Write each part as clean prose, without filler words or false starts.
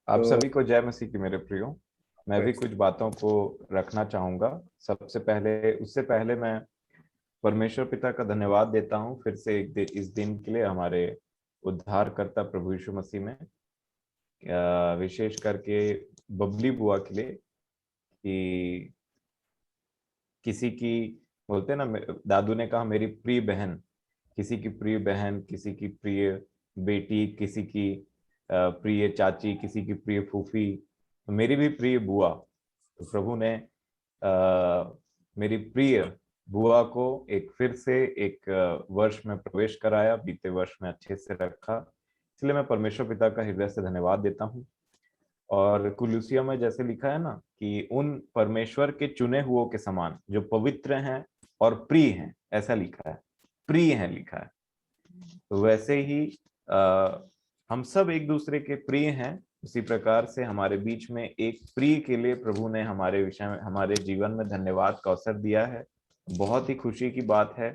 आप तो सभी को जय मसीह की मेरे प्रियो। मैं भी कुछ बातों को रखना चाहूंगा। सबसे पहले उससे पहले मैं परमेश्वर पिता का धन्यवाद देता हूं फिर से इस दिन के लिए, हमारे उद्धारकर्ता प्रभु यीशु मसीह में, विशेष करके बबली बुआ के लिए कि किसी की, बोलते हैं ना, दादू ने कहा मेरी प्रिय बहन, किसी की प्रिय बहन, किसी की प्रिय बेटी, किसी की प्रिय चाची, किसी की प्रिय फूफी, मेरी भी प्रिय बुआ। तो प्रभु ने मेरी प्रिय बुआ को एक फिर से एक वर्ष में प्रवेश कराया, बीते वर्ष में अच्छे से रखा। इसलिए मैं परमेश्वर पिता का हृदय से धन्यवाद देता हूँ। और कुलुसिया में जैसे लिखा है ना कि उन परमेश्वर के चुने हुओं के समान जो पवित्र हैं और प्रिय हैं, ऐसा लिखा है, प्रिय हैं लिखा है। तो वैसे ही आ, हम सब एक दूसरे के प्रिय हैं। उसी प्रकार से हमारे बीच में एक प्रिय के लिए प्रभु ने हमारे विषय में, हमारे जीवन में धन्यवाद का अवसर दिया है। बहुत ही खुशी की बात है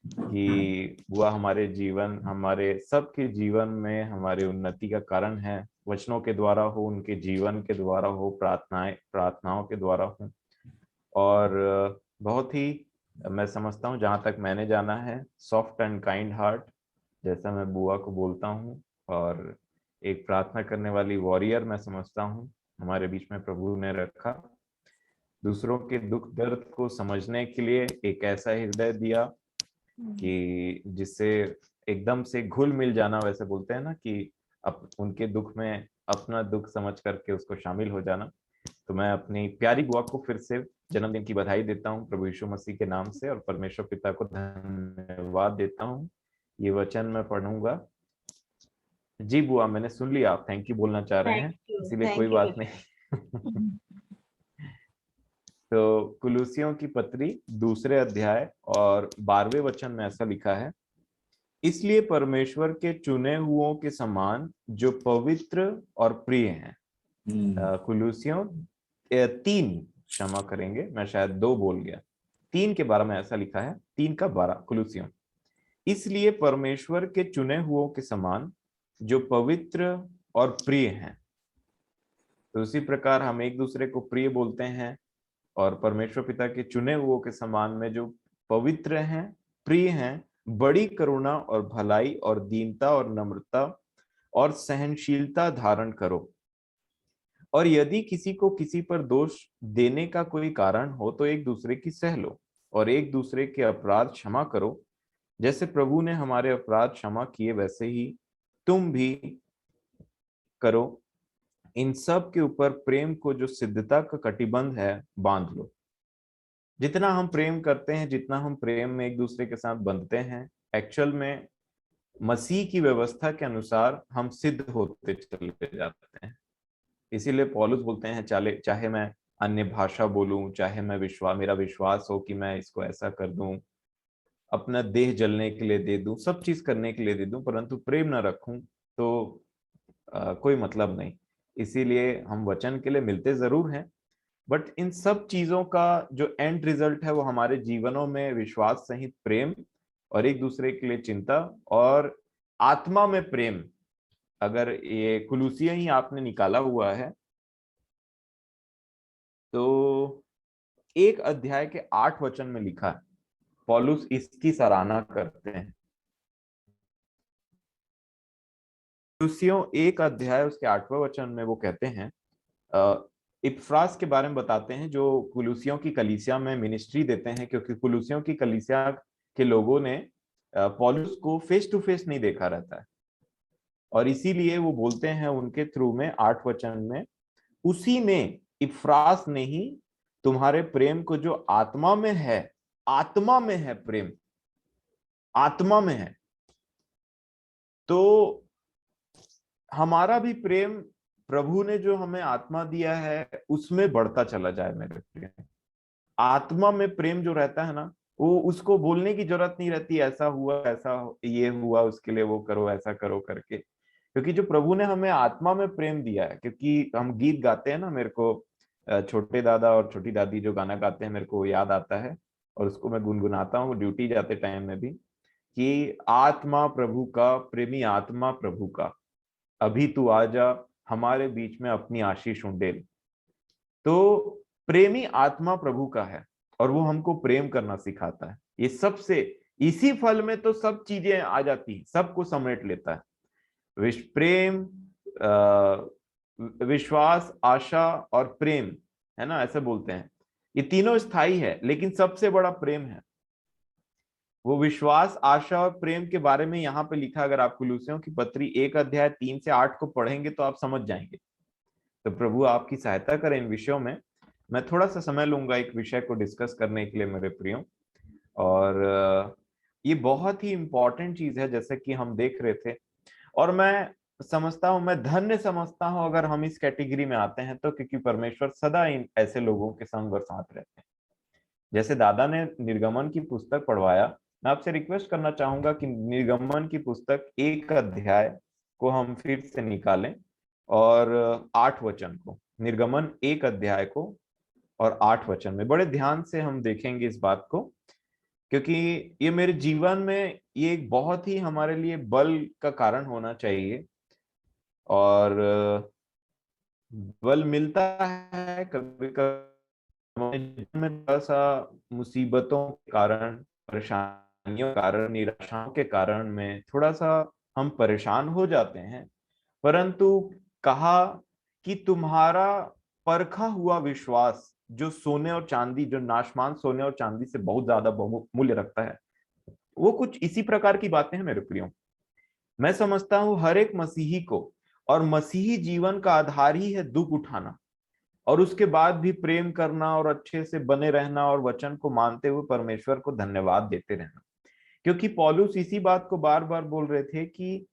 कि वह हमारे जीवन, हमारे सबके जीवन में हमारी उन्नति का कारण है। वचनों के द्वारा हो, उनके जीवन के द्वारा हो, प्रार्थनाओं के द्वारा हो। और बहुत ही, मैं समझता हूँ जहाँ तक मैंने जाना है, सॉफ्ट एंड काइंड हार्ट, जैसा मैं बुआ को बोलता हूँ, और एक प्रार्थना करने वाली वॉरियर मैं समझता हूँ, हमारे बीच में प्रभु ने रखा। दूसरों के दुख दर्द को समझने के लिए एक ऐसा हृदय दिया कि जिससे एकदम से घुल मिल जाना, वैसे बोलते हैं ना कि उनके दुख में अपना दुख समझ करके उसको शामिल हो जाना। तो मैं अपनी प्यारी बुआ को फिर से जन्मदिन की बधाई देता हूँ प्रभु यीशु मसीह के नाम से, और परमेश्वर पिता को धन्यवाद देता हूँ। ये वचन मैं पढ़ूंगा। जी बुआ, मैंने सुन लिया, आप थैंक यू बोलना चाह रहे हैं, इसीलिए कोई थैंक यू बात नहीं। बेटा। तो कुलूसियों की पत्री दूसरे अध्याय और 12वें वचन में ऐसा लिखा है, इसलिए परमेश्वर के चुने हुओं के समान जो पवित्र और प्रिय हैं। कुलूसियों 3, क्षमा करेंगे मैं शायद 2 बोल गया, 3 के 12 में ऐसा लिखा है, 3 का 12 कुलूसियों। इसलिए परमेश्वर के चुने हुओं के समान जो पवित्र और प्रिय हैं। तो उसी प्रकार हम एक दूसरे को प्रिय बोलते हैं, और परमेश्वर पिता के चुने हुओं के समान में जो पवित्र हैं, प्रिय हैं, बड़ी करुणा और भलाई और दीनता और नम्रता और सहनशीलता धारण करो। और यदि किसी को किसी पर दोष देने का कोई कारण हो तो एक दूसरे की सह लो, और एक दूसरे के अपराध क्षमा करो। जैसे प्रभु ने हमारे अपराध क्षमा किए वैसे ही तुम भी करो। इन सब के ऊपर प्रेम को जो सिद्धता का कटिबंध है बांध लो। जितना हम प्रेम करते हैं, जितना हम प्रेम में एक दूसरे के साथ बंधते हैं, एक्चुअल में मसीह की व्यवस्था के अनुसार हम सिद्ध होते चले जाते हैं। इसीलिए पौलुस बोलते हैं, चाहे चाहे मैं अन्य भाषा बोलूं, चाहे मैं मेरा विश्वास हो कि मैं इसको ऐसा कर दूं, अपना देह जलने के लिए दे दूं, सब चीज करने के लिए दे दूं, परंतु प्रेम ना रखूं तो कोई मतलब नहीं। इसीलिए हम वचन के लिए मिलते जरूर हैं, बट इन सब चीजों का जो एंड रिजल्ट है वो हमारे जीवनों में विश्वास सहित प्रेम, और एक दूसरे के लिए चिंता, और आत्मा में प्रेम। अगर ये कुलूसिया ही आपने निकाला हुआ है तो 1 अध्याय के 8 वचन में लिखा है, पौलुस इसकी सराहना करते हैं। कुलुसियों 1 अध्याय उसके 8वें वचन में वो कहते हैं, इपफ्रास के बारे में बताते हैं जो कुलुसियों की कलीसिया में मिनिस्ट्री देते हैं, क्योंकि कुलुसियों की कलीसिया के लोगों ने पौलुस को फेस टू फेस नहीं देखा रहता है, और इसीलिए वो बोलते हैं उनके थ्रू में 8 वचन में, उसी में इफ्रास ने ही तुम्हारे प्रेम को जो आत्मा में है, आत्मा में है प्रेम, आत्मा में है। तो हमारा भी प्रेम प्रभु ने जो हमें आत्मा दिया है उसमें बढ़ता चला जाए मेरे प्रेम। आत्मा में प्रेम जो रहता है ना, वो उसको बोलने की जरूरत नहीं रहती, ऐसा हुआ, ऐसा ये हुआ, उसके लिए वो करो, ऐसा करो करके, क्योंकि जो प्रभु ने हमें आत्मा में प्रेम दिया है। क्योंकि हम गीत गाते हैं ना, मेरे को छोटे दादा और छोटी दादी जो गाना गाते हैं मेरे को याद आता है, और उसको मैं गुनगुनाता हूँ ड्यूटी जाते टाइम में भी, कि आत्मा प्रभु का, प्रेमी आत्मा प्रभु का, अभी तू आजा, हमारे बीच में अपनी आशीष उंडेल। तो प्रेमी आत्मा प्रभु का है और वो हमको प्रेम करना सिखाता है। ये सबसे, इसी फल में तो सब चीजें आ जाती हैं, सबको समेट लेता है। प्रेम, विश्वास, आशा और प्रेम, है ना, ऐसे बोलते हैं। ये तीनों स्थायी है, लेकिन सबसे बड़ा प्रेम है। वो विश्वास, आशा और प्रेम के बारे में यहाँ पे लिखा, अगर आप कुलुस्सियों की पत्री 1 अध्याय 3 से 8 को पढ़ेंगे तो आप समझ जाएंगे। तो प्रभु आपकी सहायता करें इन विषयों में। मैं थोड़ा सा समय लूंगा एक विषय को डिस्कस करने के लिए मेरे प्रियो। और ये बहुत ही इंपॉर्टेंट चीज है, जैसे कि हम देख रहे थे। और मैं समझता हूं, मैं धन्य समझता हूं अगर हम इस कैटेगरी में आते हैं तो, क्योंकि परमेश्वर सदा इन ऐसे लोगों के संग और साथ रहते हैं। जैसे दादा ने निर्गमन की पुस्तक पढ़वाया, मैं आपसे रिक्वेस्ट करना चाहूंगा कि निर्गमन की पुस्तक 1 अध्याय को हम फिर से निकालें और 8 वचन को, निर्गमन 1 अध्याय को और 8 वचन में बड़े ध्यान से हम देखेंगे इस बात को, क्योंकि ये मेरे जीवन में ये एक बहुत ही हमारे लिए बल का कारण होना चाहिए। और बल मिलता है कभी कभी में, थोड़ा सा मुसीबतों के कारण, परेशानियों के कारण, निराशाओं के कारण में थोड़ा सा हम परेशान हो जाते हैं। परंतु कहा कि तुम्हारा परखा हुआ विश्वास, जो सोने और चांदी, जो नाशमान सोने और चांदी से बहुत ज्यादा बहुमूल्य रखता है, वो कुछ इसी प्रकार की बातें हैं मेरे प्रियो। मैं समझता हूं हर एक मसीही को, और मसीही जीवन का आधार ही है दुख उठाना, और उसके बाद भी प्रेम करना और अच्छे से बने रहना और वचन को मानते हुए परमेश्वर को धन्यवाद देते रहना। क्योंकि पौलुस इसी बात को बार बार बोल रहे थे कि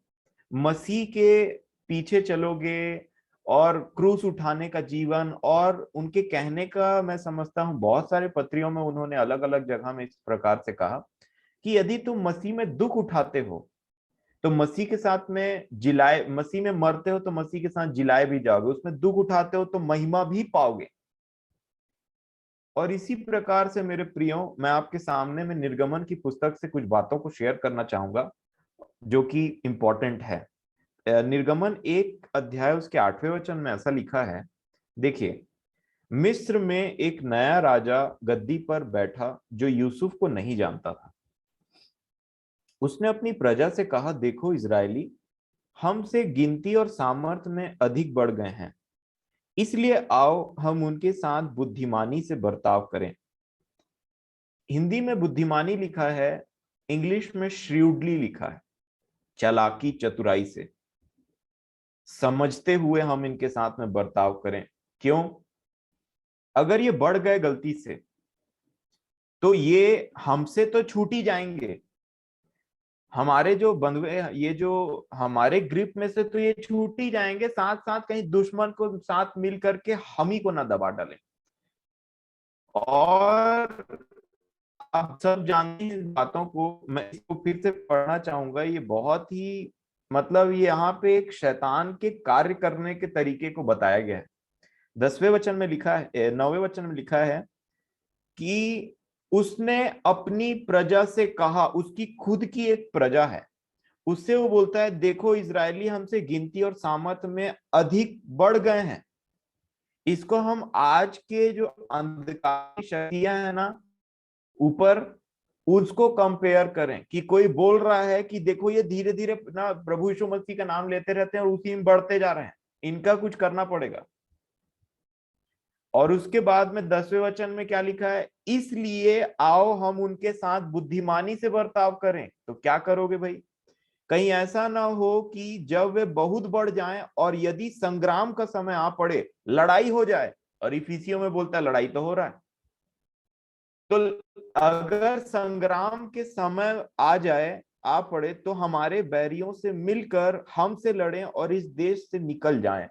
मसीह के पीछे चलोगे और क्रूस उठाने का जीवन, और उनके कहने का मैं समझता हूं बहुत सारे पत्रियों में उन्होंने अलग अलग जगह में इस प्रकार से कहा कि यदि तुम मसीह में दुख उठाते हो तो मसीह के साथ में जिलाए, मसीह में मरते हो तो मसीह के साथ जिलाए भी जाओगे, उसमें दुख उठाते हो तो महिमा भी पाओगे। और इसी प्रकार से मेरे प्रियो, मैं आपके सामने में निर्गमन की पुस्तक से कुछ बातों को शेयर करना चाहूंगा जो कि इंपॉर्टेंट है। निर्गमन 1 अध्याय उसके 8वें वचन में ऐसा लिखा है, देखिए, मिस्र में एक नया राजा गद्दी पर बैठा जो यूसुफ को नहीं जानता था। उसने अपनी प्रजा से कहा, देखो इजरायली हमसे गिनती और सामर्थ्य में अधिक बढ़ गए हैं, इसलिए आओ हम उनके साथ बुद्धिमानी से बर्ताव करें। हिंदी में बुद्धिमानी लिखा है, इंग्लिश में श्रीउडली लिखा है, चालाकी, चतुराई से, समझते हुए हम इनके साथ में बर्ताव करें। क्यों? अगर ये बढ़ गए गलती से तो ये हमसे तो छूट ही जाएंगे, हमारे जो बंधुए, ये जो हमारे ग्रिप में से तो ये छूट ही जाएंगे, साथ साथ कहीं दुश्मन को साथ मिल करके हम ही को ना दबा डालें। और आप सब जानते हैं इस बातों को, मैं इसको फिर से पढ़ना चाहूंगा। ये बहुत ही, मतलब ये यहाँ पे एक शैतान के कार्य करने के तरीके को बताया गया है। 10वें वचन में लिखा है, 9वें वचन में लिखा है कि उसने अपनी प्रजा से कहा, उसकी खुद की एक प्रजा है, उससे वो बोलता है, देखो इजरायली हमसे गिनती और सामर्थ में अधिक बढ़ गए हैं। इसको हम आज के जो अंधकार शक्तियां है ना ऊपर, उसको कंपेयर करें कि कोई बोल रहा है कि देखो ये धीरे धीरे ना प्रभु यीशु मसीह का नाम लेते रहते हैं और उसी में बढ़ते जा रहे हैं, इनका कुछ करना पड़ेगा। और उसके बाद में 10वें वचन में क्या लिखा है, इसलिए आओ हम उनके साथ बुद्धिमानी से बर्ताव करें। तो क्या करोगे भाई? कहीं ऐसा ना हो कि जब वे बहुत बढ़ जाएं और यदि संग्राम का समय आ पड़े, लड़ाई हो जाए, और इफिसियों में बोलता है लड़ाई तो हो रहा है, तो अगर संग्राम के समय आ जाए, आ पड़े, तो हमारे बैरियों से मिलकर हमसे लड़ें और इस देश से निकल जाएं।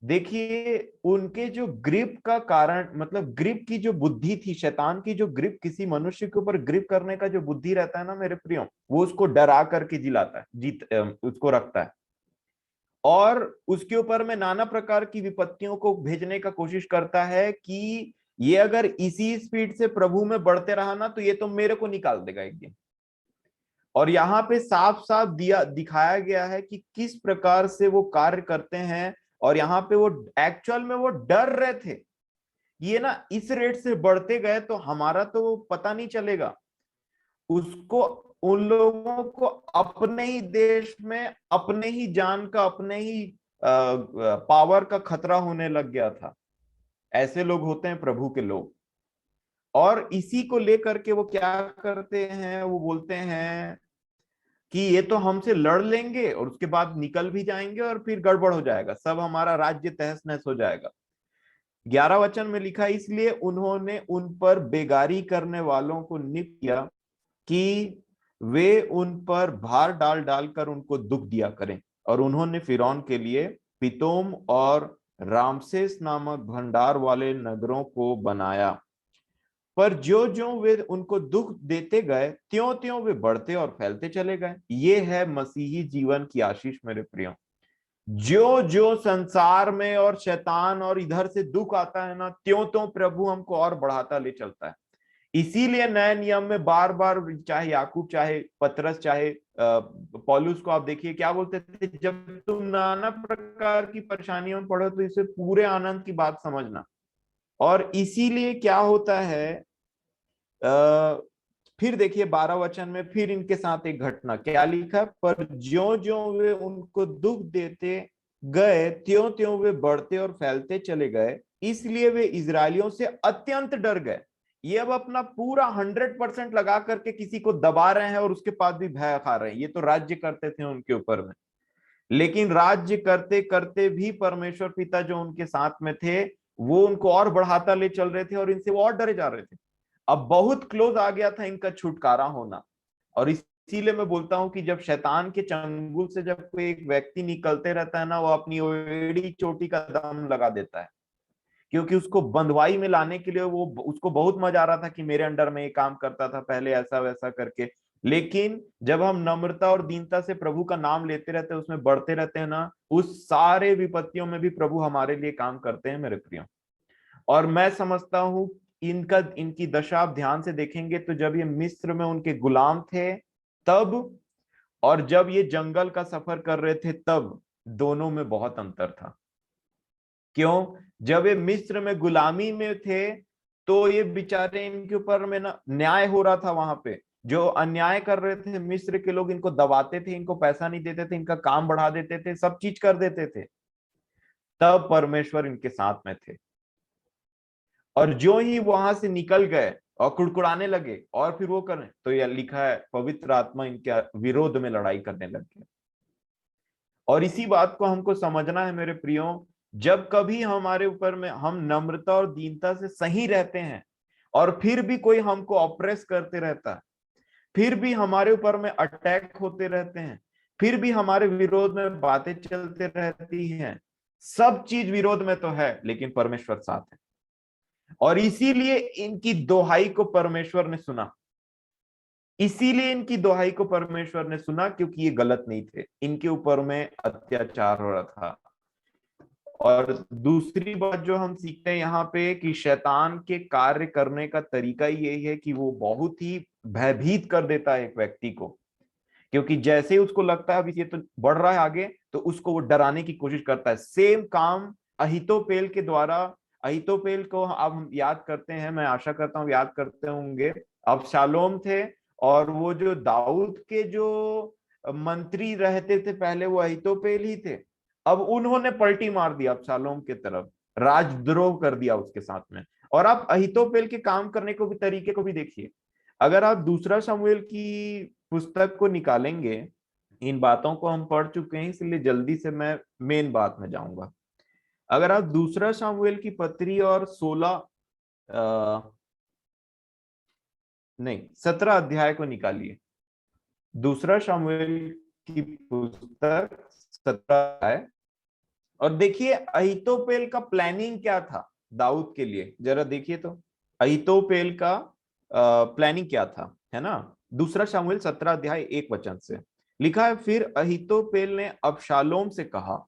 देखिए, उनके जो ग्रिप का कारण, मतलब ग्रिप की जो बुद्धि थी, शैतान की जो ग्रिप, किसी मनुष्य के ऊपर ग्रिप करने का जो बुद्धि रहता है ना मेरे प्रियो, वो उसको डरा करके जिलाता है, उसको रखता है, और उसके ऊपर में नाना प्रकार की विपत्तियों को भेजने का कोशिश करता है कि ये अगर इसी स्पीड से प्रभु में बढ़ते रहा ना तो ये तो मेरे को निकाल देगा एक दिन। और यहाँ पे साफ साफ दिखाया गया है कि किस प्रकार से वो कार्य करते हैं, और यहाँ पे वो एक्चुअल में वो डर रहे थे, ये ना इस रेट से बढ़ते गए तो हमारा तो पता नहीं चलेगा। उसको, उन लोगों को अपने ही देश में अपने ही जान का, अपने ही पावर का खतरा होने लग गया था। ऐसे लोग होते हैं प्रभु के लोग। और इसी को लेकर के वो क्या करते हैं, वो बोलते हैं कि ये तो हमसे लड़ लेंगे और उसके बाद निकल भी जाएंगे और फिर गड़बड़ हो जाएगा, सब हमारा राज्य तहस नहस हो जाएगा। 11 वचन में लिखा, इसलिए उन्होंने उन पर बेगारी करने वालों को नियुक्त किया कि वे उन पर भार डाल डालकर उनको दुख दिया करें। और उन्होंने फिरौन के लिए पितोम और रामसेस नामक भंडार वाले नगरों को बनाया। पर जो जो वे उनको दुख देते गए, त्यों त्यों वे बढ़ते और फैलते चले गए। ये है मसीही जीवन की आशीष मेरे प्रियो। जो जो संसार में और शैतान और इधर से दुख आता है ना, त्यों त्यों प्रभु हमको और बढ़ाता ले चलता है। इसीलिए नए नियम में बार बार, चाहे याकूब, चाहे पतरस, चाहे पौलुस को आप देखिए क्या बोलते थे, जब तुम नाना प्रकार की परेशानियों में पड़ो तो इसे पूरे आनंद की बात समझना। और इसीलिए क्या होता है, फिर देखिए 12 वचन में फिर इनके साथ एक घटना क्या लिखा, पर ज्यो ज्यो वे उनको दुख देते गए, त्यों त्यों वे बढ़ते और फैलते चले गए, इसलिए वे इजरायलियों से अत्यंत डर गए। ये अब अपना पूरा 100% लगा करके किसी को दबा रहे हैं और उसके पास भी भय खा रहे हैं। ये तो राज्य करते थे उनके ऊपर में, लेकिन राज्य करते करते भी परमेश्वर पिता जो उनके साथ में थे, वो उनको और बढ़ाता ले चल रहे थे और इनसे वो और डरे जा रहे थे। अब बहुत क्लोज आ गया था इनका छुटकारा होना। और इसीलिए मैं बोलता हूं कि जब शैतान के चंगुल से जब कोई एक व्यक्ति निकलते रहता है ना, वो अपनी एड़ी चोटी का दम लगा देता है। क्योंकि उसको बंधुआई में लाने के लिए वो, उसको बहुत मजा आ रहा था कि मेरे अंडर में ये काम करता था पहले, ऐसा वैसा करके। लेकिन जब हम नम्रता और दीनता से प्रभु का नाम लेते रहते हैं, उसमें बढ़ते रहते हैं ना, उस सारे विपत्तियों में भी प्रभु हमारे लिए काम करते हैं मेरे प्रियो। और मैं समझता हूं इनकी दशा आप ध्यान से देखेंगे तो जब ये मिस्र में उनके गुलाम थे तब, और जब ये जंगल का सफर कर रहे थे तब, दोनों में बहुत अंतर था। क्यों? जब ये मिस्र में गुलामी में थे तो ये बेचारे, इनके ऊपर में ना न्याय हो रहा था। वहां पे जो अन्याय कर रहे थे मिस्र के लोग, इनको दबाते थे, इनको पैसा नहीं देते थे, इनका काम बढ़ा देते थे, सब चीज कर देते थे। तब परमेश्वर इनके साथ में थे। और जो ही वहां से निकल गए और कुड़कुड़ाने लगे और फिर वो करें, तो यह लिखा है पवित्र आत्मा इनके विरोध में लड़ाई करने लग गया। और इसी बात को हमको समझना है मेरे प्रियो, जब कभी हमारे ऊपर में हम नम्रता और दीनता से सही रहते हैं और फिर भी कोई हमको ऑप्रेस करते रहता है, फिर भी हमारे ऊपर में अटैक होते रहते हैं, फिर भी हमारे विरोध में बातें चलते रहती हैं, सब चीज विरोध में तो है लेकिन परमेश्वर साथ है। और इसीलिए इनकी दोहाई को परमेश्वर ने सुना। इसीलिए इनकी दोहाई को परमेश्वर ने सुना, क्योंकि ये गलत नहीं थे, इनके ऊपर में अत्याचार हो रहा था। और दूसरी बात जो हम सीखते हैं यहाँ पे कि शैतान के कार्य करने का तरीका यही है कि वो बहुत ही भयभीत कर देता है एक व्यक्ति को। क्योंकि जैसे ही उसको लगता है अभी ये तो बढ़ रहा है आगे, तो उसको वो डराने की कोशिश करता है। सेम काम अहीतोपेल के द्वारा, अहीतोपेल को अब हम याद करते हैं, मैं आशा करता हूँ याद करते होंगे। अबशालोम थे और वो जो दाऊद के जो मंत्री रहते थे पहले, वो अहीतोपेल ही थे। अब उन्होंने पलटी मार दिया अबशालोम के तरफ, राजद्रोह कर दिया उसके साथ में। और आप अहीतोपेल के काम करने को भी, तरीके को भी देखिए। अगर आप दूसरा शमूएल की पुस्तक को निकालेंगे, इन बातों को हम पढ़ चुके हैं इसलिए जल्दी से मैं मेन बात में जाऊंगा। अगर आप दूसरा शमूएल की पत्री और 17 अध्याय को निकालिए। दूसरा शमूएल की पुस्तक 17 है, और देखिए अहीतोपेल का प्लानिंग क्या था दाऊद के लिए, जरा देखिए तो अहीतोपेल का प्लानिंग क्या था, है ना। दूसरा शमूएल 17 अध्याय 1 वचन से लिखा है, फिर अहीतोपेल ने अबशालोम से कहा,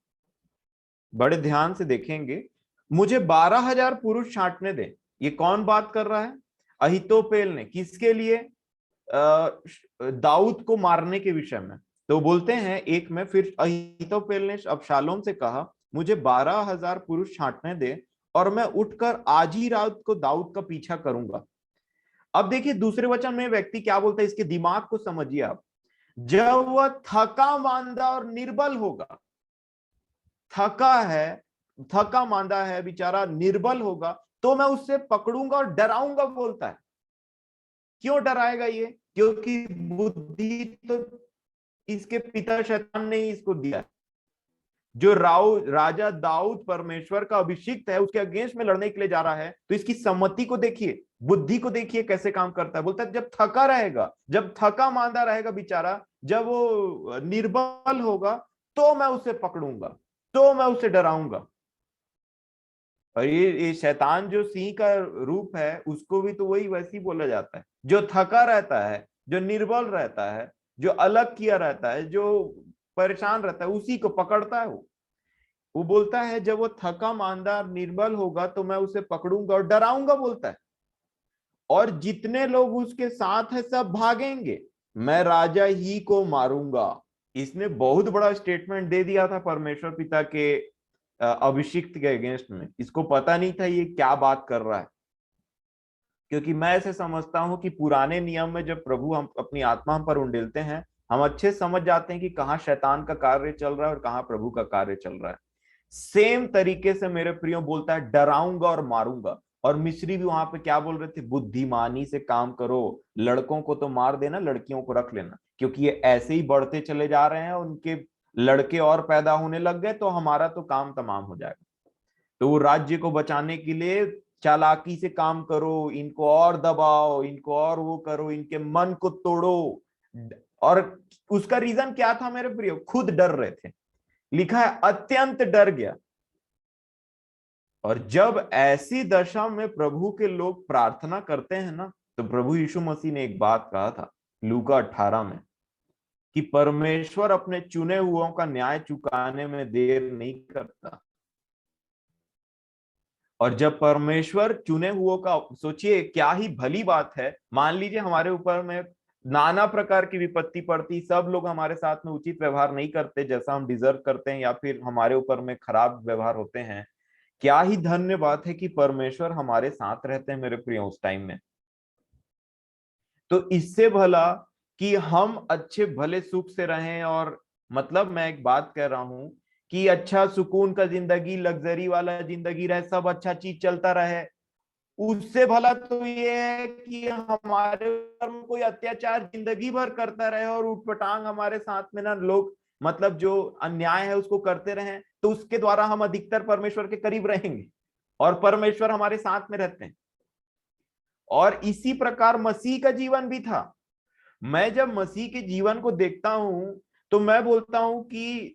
बड़े ध्यान से देखेंगे, मुझे 12,000 पुरुष छांटने दे। ये कौन बात कर रहा है? अहीतोपेल ने। किसके लिए? दाऊद को मारने के विषय में। तो बोलते हैं एक में, फिर अहीतोपेल ने अबशालोम से कहा, मुझे 12,000 पुरुष छांटने दे और मैं उठकर आज ही रात को दाऊद का पीछा करूंगा। अब देखिए दूसरे वचन में व्यक्ति क्या बोलता है, इसके दिमाग को समझिए आप। जब वह थका मांदा और निर्बल होगा, थका है, थका मांदा है बेचारा, निर्बल होगा, तो मैं उससे पकड़ूंगा और डराऊंगा बोलता है। क्यों डराएगा ये? क्योंकि बुद्धि तो इसके पिता शैतान ने ही इसको दिया। जो राजा दाऊद परमेश्वर का अभिषिक्त है, उसके अगेंस्ट में लड़ने के लिए जा रहा है, तो इसकी सम्मति को देखिए, बुद्धि को देखिए कैसे काम करता है। बोलता है जब थका रहेगा, जब थका मांदा रहेगा बेचारा, जब वो निर्बल होगा, तो मैं उसे पकड़ूंगा, तो मैं उसे डराऊंगा। और ये शैतान जो सिंह का रूप है, उसको भी तो वही वैसे ही बोला जाता है। जो थका रहता है, जो निर्बल रहता है, जो अलग किया रहता है, जो परेशान रहता है, उसी को पकड़ता है वो बोलता है जब वो थका मांदा निर्बल होगा तो मैं उसे पकड़ूंगा और डराऊंगा बोलता है, और जितने लोग उसके साथ है सब भागेंगे, मैं राजा ही को मारूंगा। इसने बहुत बड़ा स्टेटमेंट दे दिया था परमेश्वर पिता के अभिषिक्त के अगेंस्ट में। इसको पता नहीं था ये क्या बात कर रहा है, क्योंकि मैं ऐसे समझता हूं कि पुराने नियम में जब प्रभु हम अपनी आत्मा हम पर उंडेलते हैं, हम अच्छे समझ जाते हैं कि कहाँ शैतान का कार्य चल रहा है और कहाँ प्रभु का कार्य चल रहा है। सेम तरीके से मेरे प्रियो बोलता है डराऊंगा और मारूंगा। और मिस्री भी वहां पे क्या बोल रहे थे, बुद्धिमानी से काम करो, लड़कों को तो मार देना, लड़कियों को रख लेना, क्योंकि ये ऐसे ही बढ़ते चले जा रहे हैं, उनके लड़के और पैदा होने लग गए तो हमारा तो काम तमाम हो जाएगा। तो वो राज्य को बचाने के लिए चालाकी से काम करो, इनको और दबाओ, इनको और वो करो, इनके मन को तोड़ो। और उसका रीजन क्या था मेरे प्रियो? खुद डर रहे थे। लिखा है अत्यंत डर गया। और जब ऐसी दशा में प्रभु के लोग प्रार्थना करते हैं ना, तो प्रभु यीशु मसीह ने एक बात कहा था लूका 18 में, कि परमेश्वर अपने चुने हुओं का न्याय चुकाने में देर नहीं करता। और जब परमेश्वर चुने हुओं का, सोचिए क्या ही भली बात है, मान लीजिए हमारे ऊपर में नाना प्रकार की विपत्ति पड़ती, सब लोग हमारे साथ में उचित व्यवहार नहीं करते जैसा हम डिजर्व करते हैं, या फिर हमारे ऊपर में खराब व्यवहार होते हैं, क्या ही धन्य बात है कि परमेश्वर हमारे साथ रहते हैं मेरे प्रिय उस टाइम में। तो इससे भला कि हम अच्छे भले सुख से रहें, और मतलब मैं एक बात कह रहा हूं कि अच्छा सुकून का जिंदगी, लग्जरी वाला जिंदगी रहे, सब अच्छा चीज चलता रहे, उससे भला तो ये है कि हमारे ऊपर में कोई अत्याचार जिंदगी भर करता रहे और उठपटांग हमारे साथ में ना लोग, मतलब जो अन्याय है उसको करते रहे, तो उसके द्वारा हम अधिकतर परमेश्वर के करीब रहेंगे और परमेश्वर हमारे साथ में रहते हैं। और इसी प्रकार मसीह का जीवन भी था। मैं जब मसीह के जीवन को देखता हूं तो मैं बोलता हूं कि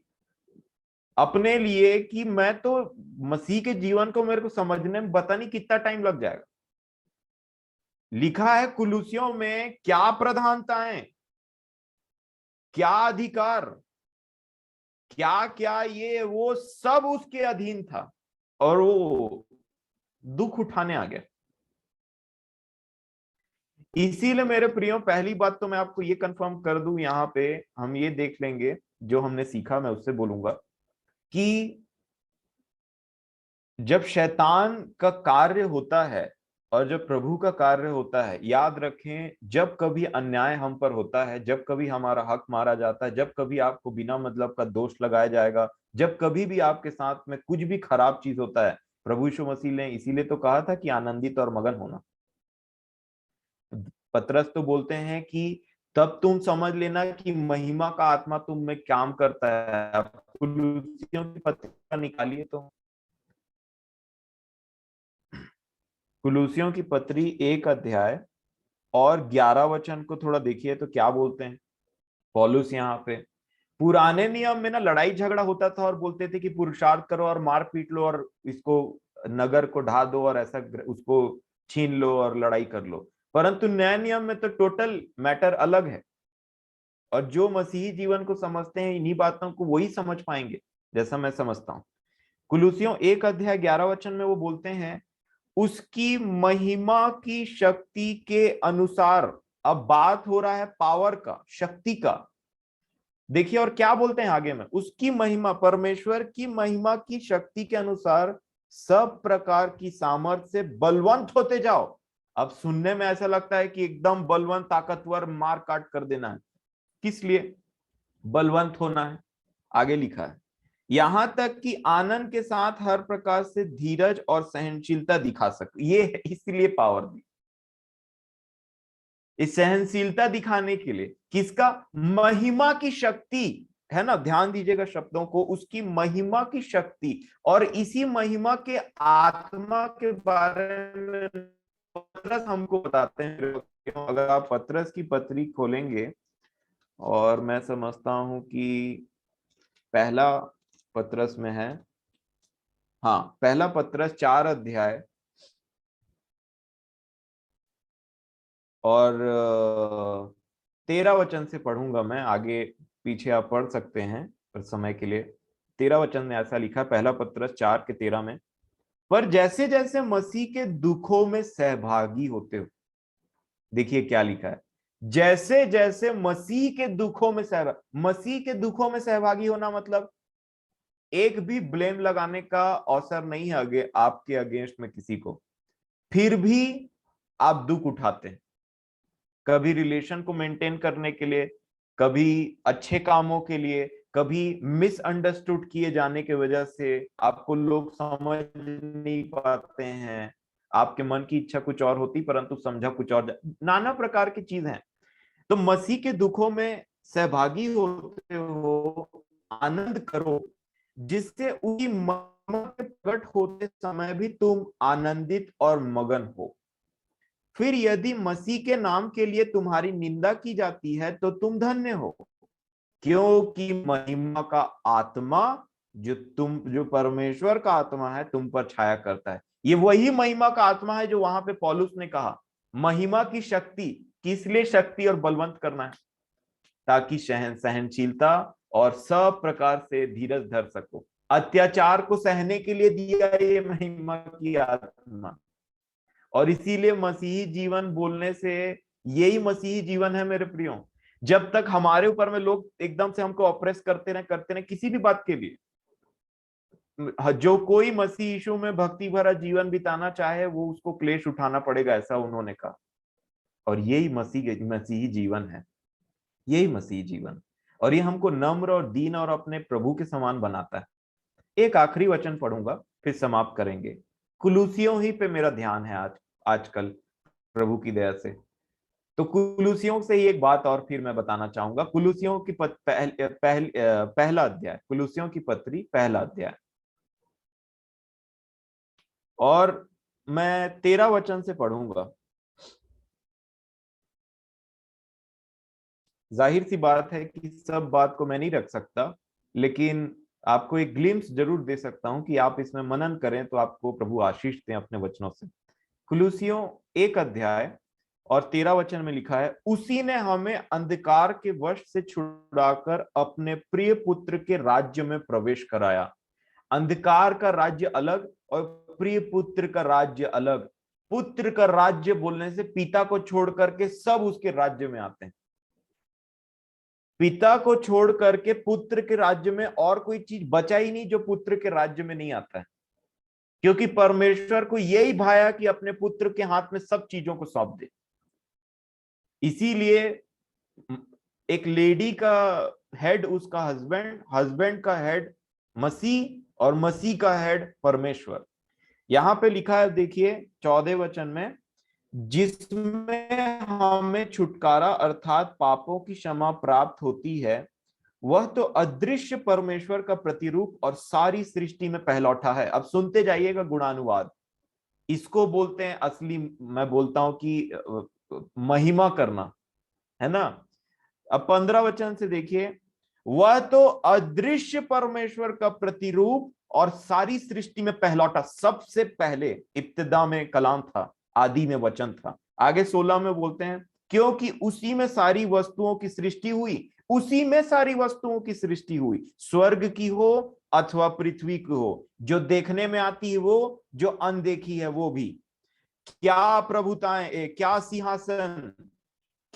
अपने लिए कि मैं तो मसीह के जीवन को मेरे को समझने में पता नहीं कितना टाइम लग जाएगा। लिखा है कुलुसियों में क्या प्रधानताएं, क्या अधिकार, क्या क्या ये वो सब उसके अधीन था, और वो दुख उठाने आ गया। इसीलिए मेरे प्रियो पहली बात तो मैं आपको ये कंफर्म कर दूं, यहां पे हम ये देख लेंगे, जो हमने सीखा मैं उससे बोलूंगा कि जब शैतान का कार्य होता है और जब प्रभु का कार्य होता है, याद रखें जब कभी अन्याय हम पर होता है, जब कभी हमारा हक मारा जाता है, जब कभी आपको बिना मतलब का दोष लगाया जाएगा, जब कभी भी आपके साथ में कुछ भी खराब चीज होता है, प्रभु यीशु मसीह ने इसीलिए तो कहा था कि आनंदित और मगन होना। पतरस तो बोलते हैं कि तब तुम समझ लेना कि महिमा का आत्मा तुम में काम करता है। आप कुलुस्सियों की पत्री निकालिए तो, कुलुस्सियों की पत्री 1 अध्याय और 11 वचन को थोड़ा देखिए तो क्या बोलते हैं पौलुस यहाँ पे। पुराने नियम में ना लड़ाई झगड़ा होता था और बोलते थे कि पुरुषार्थ करो और मार पीट लो और इसको नगर को ढा दो और ऐसा उसको छीन लो और लड़ाई कर लो। परंतु नए नियम में तो टोटल मैटर अलग है। और जो मसीही जीवन को समझते हैं इन्हीं बातों को वही समझ पाएंगे जैसा मैं समझता हूँ। कुलुसियों 1 अध्याय 11 वचन में वो बोलते हैं उसकी महिमा की शक्ति के अनुसार। अब बात हो रहा है पावर का, शक्ति का। देखिए और क्या बोलते हैं आगे में, उसकी महिमा, परमेश्वर की महिमा की शक्ति के अनुसार सब प्रकार की सामर्थ से बलवंत होते जाओ। अब सुनने में ऐसा लगता है कि एकदम बलवंत, ताकतवर, मार काट कर देना है। किस लिए बलवंत होना है? आगे लिखा है, यहां तक कि आनंद के साथ हर प्रकार से धीरज और सहनशीलता दिखा सके। ये इसलिए पावर दी, इस सहनशीलता दिखाने के लिए। किसका? महिमा की शक्ति, है ना, ध्यान दीजिएगा शब्दों को, उसकी महिमा की शक्ति। और इसी महिमा के आत्मा के बारे में पतरस हमको बताते हैं। अगर आप पतरस की पत्री खोलेंगे, और मैं समझता हूं कि पहला पतरस में है, हाँ, पहला पतरस 4 अध्याय और 13 वचन से पढ़ूंगा मैं। आगे पीछे आप पढ़ सकते हैं पर समय के लिए। 13 वचन में ऐसा लिखा, पहला पतरस 4 के 13 में, पर जैसे जैसे मसीह के दुखों में सहभागी होते हो। देखिए क्या लिखा है, जैसे जैसे मसीह के दुखों में सहभागी। मसीह के दुखों में सहभागी होना मतलब एक भी ब्लेम लगाने का अवसर नहीं है आगे आपके अगेंस्ट में किसी को, फिर भी आप दुख उठाते हैं, कभी रिलेशन को मेंटेन करने के लिए, कभी अच्छे कामों के लिए, कभी मिसअंडरस्टूड किए जाने की वजह से आपको लोग समझ नहीं पाते हैं, आपके मन की इच्छा कुछ और होती परंतु समझा कुछ और, नाना प्रकार की चीज है। तो मसीह के दुखों में सहभागी होते हो, आनंद करो, जिससे उनकी महिमा के प्रकट होते समय भी तुम आनंदित और मगन हो। फिर यदि मसीह के नाम के लिए तुम्हारी निंदा की जाती है तो तुम धन्य हो, क्योंकि महिमा का आत्मा जो परमेश्वर का आत्मा है तुम पर छाया करता है। ये वही महिमा का आत्मा है जो वहां पे पौलुस ने कहा महिमा की शक्ति। किस लिए शक्ति और बलवंत करना है? ताकि सहनशीलता और सब प्रकार से धीरज धर सको। अत्याचार को सहने के लिए दिया ये महिमा की आत्मा। और इसीलिए मसीही जीवन बोलने से, यही मसीही जीवन है मेरे प्रियो। जब तक हमारे ऊपर में लोग एकदम से हमको ऑप्रेस करते रहे किसी भी बात के लिए, जो कोई मसीह यीशु में भक्ति भरा जीवन बिताना चाहे वो उसको क्लेश उठाना पड़ेगा, ऐसा उन्होंने कहा। और यही मसीही जीवन है, यही मसीही जीवन। और ये हमको नम्र और दीन और अपने प्रभु के समान बनाता है। एक आखिरी वचन पढ़ूंगा फिर समाप्त करेंगे। कुलूसियों ही पे मेरा ध्यान है आजकल, प्रभु की दया से। तो कुलूसियों से ही एक बात और फिर मैं बताना चाहूंगा। कुलूसियों की पहला अध्याय, कुलूसियों की पत्री पहला अध्याय, और मैं 13 वचन से पढ़ूंगा। जाहिर सी बात है कि सब बात को मैं नहीं रख सकता, लेकिन आपको एक ग्लिम्स जरूर दे सकता हूं कि आप इसमें मनन करें तो आपको प्रभु आशीष दें अपने वचनों से। कुलूसियों 1 अध्याय और 13 वचन में लिखा है, उसी ने हमें अंधकार के वश से छुड़ाकर अपने प्रिय पुत्र के राज्य में प्रवेश कराया। अंधकार का राज्य अलग और प्रिय पुत्र का राज्य अलग। पुत्र का राज्य बोलने से पिता को छोड़ करके सब उसके राज्य में आते हैं। पिता को छोड़ करके पुत्र के राज्य में और कोई चीज बचा ही नहीं जो पुत्र के राज्य में नहीं आता है, क्योंकि परमेश्वर को यही भाया कि अपने पुत्र के हाथ में सब चीजों को सौंप दे। इसीलिए एक लेडी का हेड उसका हस्बैंड, हस्बैंड का हेड मसीह, और मसीह का हेड परमेश्वर। यहां पे लिखा है, देखिए 14 वचन में, जिसमें हमें छुटकारा अर्थात पापों की क्षमा प्राप्त होती है, वह तो अदृश्य परमेश्वर का प्रतिरूप और सारी सृष्टि में पहलौठा है। अब सुनते जाइएगा गुणानुवाद। इसको बोलते हैं असली, मैं बोलता हूं कि महिमा करना, है ना। अब 15 वचन से देखिए, वह तो अदृश्य परमेश्वर का प्रतिरूप और सारी सृष्टि में पहलौठा, सबसे पहले इब्तिदा में कलाम था, आदि में वचन था। आगे 16 में बोलते हैं, क्योंकि उसी में सारी वस्तुओं की सृष्टि हुई, उसी में सारी वस्तुओं की सृष्टि हुई, स्वर्ग की हो अथवा पृथ्वी की हो, जो देखने में आती है वो, जो अनदेखी है वो भी। क्या प्रभुताएं, क्या सिंहासन,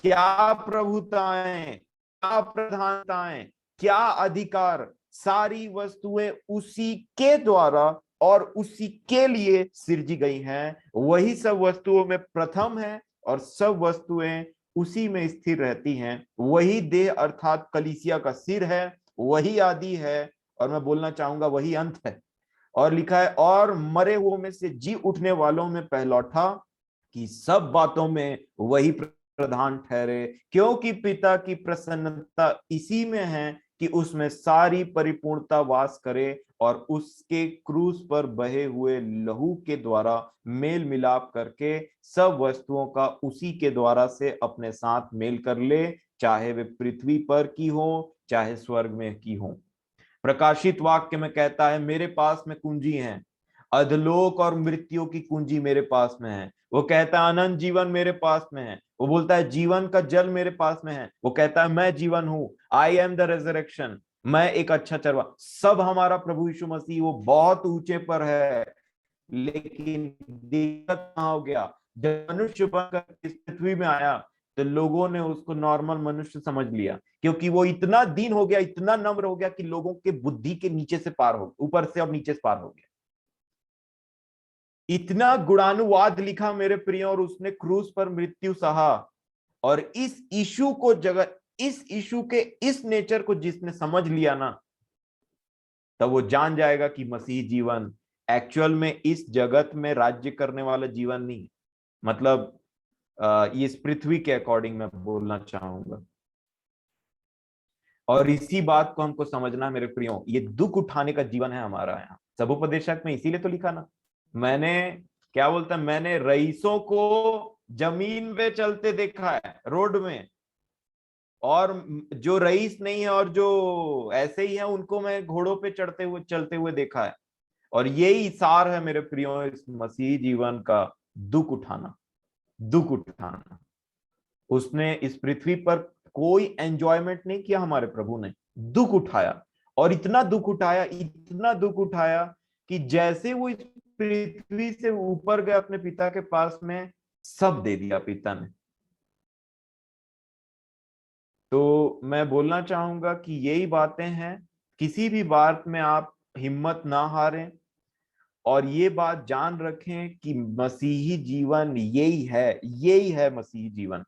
क्या प्रभुताएं, क्या प्रधानताएं, क्या अधिकार, सारी वस्तुएं उसी के द्वारा और उसी के लिए सृजी गई हैं। वही सब वस्तुओं में प्रथम है और सब वस्तुएं उसी में स्थिर रहती हैं। वही देह अर्थात कलीसिया का सिर है, वही आदि है, और मैं बोलना चाहूंगा वही अंत है। और लिखा है, और मरे हुओं में से जी उठने वालों में पहलौठा, कि सब बातों में वही प्रधान ठहरे, क्योंकि पिता की प्रसन्नता इसी में है कि उसमें सारी परिपूर्णता वास करे, और उसके क्रूस पर बहे हुए लहू के द्वारा मेल मिलाप करके सब वस्तुओं का उसी के द्वारा से अपने साथ मेल कर ले, चाहे वे पृथ्वी पर की हो चाहे स्वर्ग में की हो। प्रकाशित वाक्य में कहता है, मेरे पास में कुंजी है, अधलोक और मृत्यु की कुंजी मेरे पास में है। वो कहता है अनंत जीवन मेरे पास में है। वो बोलता है जीवन का जल मेरे पास में है। वो कहता है मैं जीवन हूं, आई एम द रेजरेक्शन, मैं एक अच्छा चरवा। सब हमारा प्रभु यीशु मसीह वो बहुत ऊंचे पर है। लेकिन दिक्कत कहां हो गया, जब मनुष्य बनकर इस पृथ्वी में आया तो लोगों ने उसको नॉर्मल मनुष्य समझ लिया, क्योंकि वो इतना दीन हो गया, इतना नम्र हो गया कि लोगों के बुद्धि के नीचे से पार हो, ऊपर से अब नीचे से पार हो गया। इतना गुणानुवाद लिखा मेरे प्रिय, और उसने क्रूस पर मृत्यु सहा। और इस इशू को जगह, इस इशू के इस नेचर को जिसने समझ लिया ना, तब वो जान जाएगा कि मसीह जीवन एक्चुअल में इस जगत में राज्य करने वाला जीवन नहीं, मतलब इस पृथ्वी के अकॉर्डिंग मैं बोलना चाहूंगा। और इसी बात को हमको समझना मेरे प्रियो, ये दुख उठाने का जीवन है हमारा यहाँ सबोपदेशक में। इसीलिए तो लिखा ना, मैंने क्या बोलता, मैंने रईसों को जमीन पे चलते देखा है, रोड में, और जो रईस नहीं है और जो ऐसे ही है उनको मैं घोड़ों पे चढ़ते हुए चलते हुए देखा है। और यही सार है मेरे प्रियो इस मसीही जीवन का, दुख उठाना, दुख उठाना। उसने इस पृथ्वी पर कोई एंजॉयमेंट नहीं किया, हमारे प्रभु ने दुख उठाया। और इतना दुख उठाया, इतना दुख उठाया कि जैसे वो इस पृथ्वी से ऊपर गए अपने पिता के पास में, सब दे दिया पिता ने। तो मैं बोलना चाहूंगा कि यही बातें हैं, किसी भी बात में आप हिम्मत ना हारें, और ये बात जान रखें कि मसीही जीवन यही है, यही है मसीही जीवन।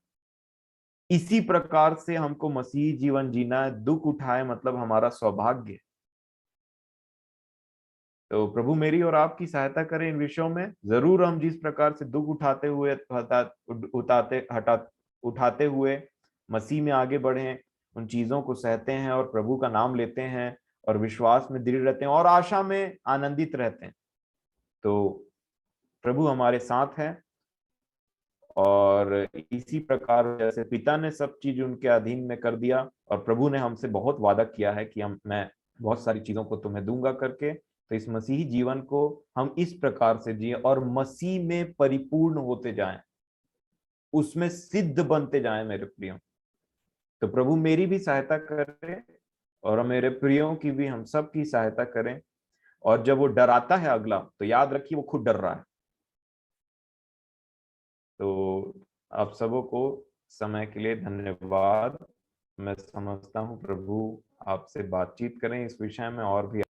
इसी प्रकार से हमको मसीही जीवन जीना है, दुख उठाए मतलब हमारा सौभाग्य। तो प्रभु मेरी और आपकी सहायता करें इन विषयों में। जरूर हम जिस प्रकार से दुख उठाते हुए मसीह में आगे बढ़े, उन चीजों को सहते हैं और प्रभु का नाम लेते हैं और विश्वास में दृढ़ रहते हैं और आशा में आनंदित रहते हैं, तो प्रभु हमारे साथ है। और इसी प्रकार जैसे पिता ने सब चीज उनके अधीन में कर दिया, और प्रभु ने हमसे बहुत वादा किया है कि हम मैं बहुत सारी चीजों को तुम्हें दूंगा करके, तो इस मसीही जीवन को हम इस प्रकार से जिए और मसीह में परिपूर्ण होते जाएं, उसमें सिद्ध बनते जाएं मेरे प्रियो। तो प्रभु मेरी भी सहायता करें और मेरे प्रियो की भी, हम सब की सहायता करें। और जब वो डराता है अगला, तो याद रखिए वो खुद डर रहा है। तो आप सबों को समय के लिए धन्यवाद। मैं समझता हूँ प्रभु आपसे बातचीत करें इस विषय में और भी